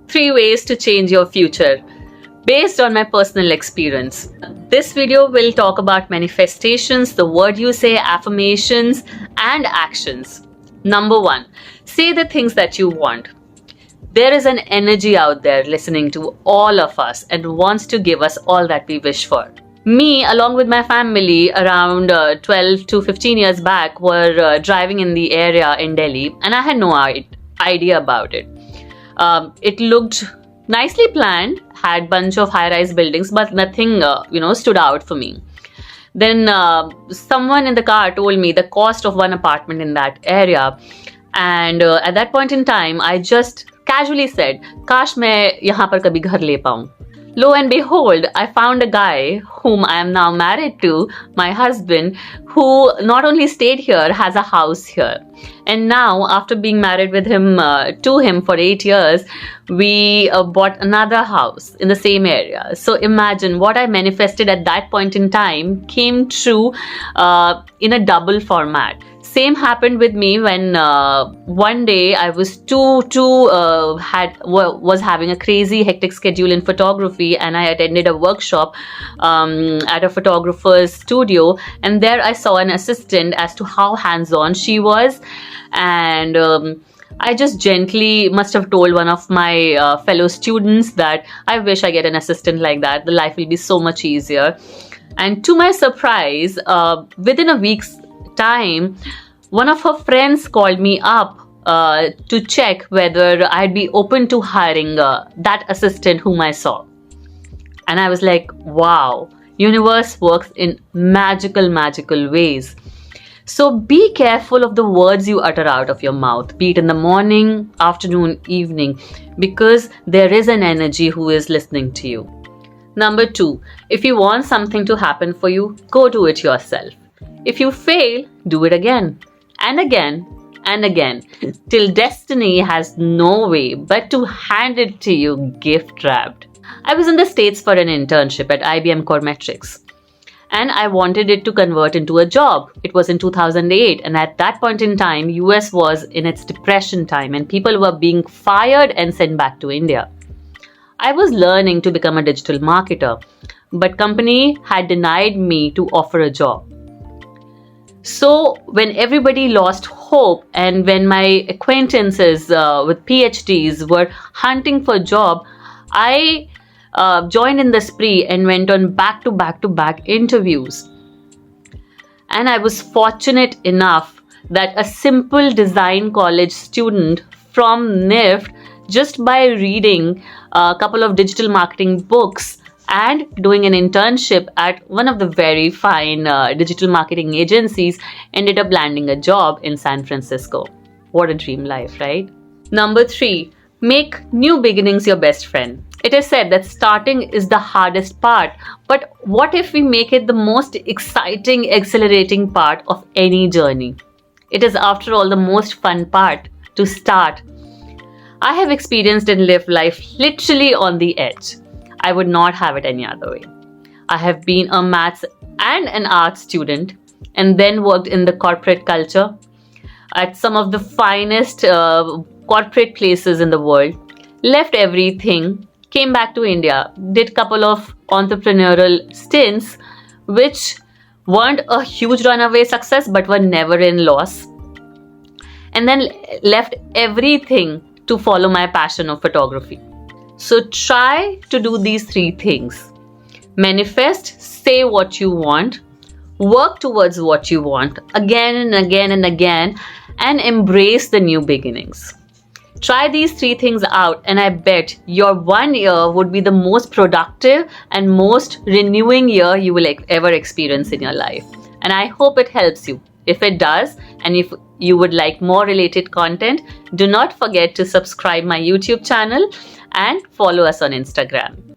3 ways to change your future based on my personal experience. This video will talk about manifestations, the word you say, affirmations, and actions. Number 1, say the things that you want. There is an energy out there listening to all of us and wants to give us all that we wish for. Me, along with my family, around 12 to 15 years back, were driving in the area in Delhi, and I had no idea about it. It looked nicely planned, had bunch of high-rise buildings, but nothing, stood out for me. Then someone in the car told me the cost of one apartment in that area, and at that point in time, I just casually said, "Kash मैं यहाँ पर कभी घर ले पाऊँ." Lo and behold, I found a guy whom I am now married to, my husband, who not only stayed here, has a house here. And now, after being married with him to him for 8 years, we bought another house in the same area. So imagine what I manifested at that point in time came true in a double format. Same happened with me when one day I was was having a crazy hectic schedule in photography, and I attended a workshop at a photographer's studio, and there I saw an assistant as to how hands-on she was, and I just gently must have told one of my fellow students that I wish I get an assistant like that. The life will be so much easier. And to my surprise, within a week's time, one of her friends called me up to check whether I'd be open to hiring that assistant whom I saw. And I was like, wow, universe works in magical ways. So be careful of the words you utter out of your mouth, be it in the morning, afternoon, evening, because there is an energy who is listening to you. Number 2, if you want something to happen for you, go do it yourself. If you fail, do it again and again and again till destiny has no way but to hand it to you gift wrapped. I was in the States for an internship at IBM Coremetrics, and I wanted it to convert into a job. It was in 2008, and at that point in time, US was in its depression time and people were being fired and sent back to India. I was learning to become a digital marketer, but company had denied me to offer a job. So when everybody lost hope and when my acquaintances with PhDs were hunting for a job, I joined in the spree and went on back to back interviews. And I was fortunate enough that a simple design college student from NIFT, just by reading a couple of digital marketing books and doing an internship at one of the very fine digital marketing agencies, ended up landing a job in San Francisco. What a dream life, right? Number 3, make new beginnings your best friend. It is said that starting is the hardest part, but what if we make it the most exciting, exhilarating part of any journey? It is, after all, the most fun part to start. I have experienced and lived life literally on the edge. I would not have it any other way. I have been a maths and an art student and then worked in the corporate culture at some of the finest corporate places in the world, left everything, came back to India, did a couple of entrepreneurial stints which weren't a huge runaway success but were never in loss, and then left everything to follow my passion of photography. So try to do these 3 things. Manifest, say what you want, work towards what you want again and again and again, and embrace the new beginnings. Try these 3 things out, and I bet your 1 year would be the most productive and most renewing year you will ever experience in your life. And I hope it helps you. If it does, and if you would like more related content, do not forget to subscribe my YouTube channel and follow us on Instagram.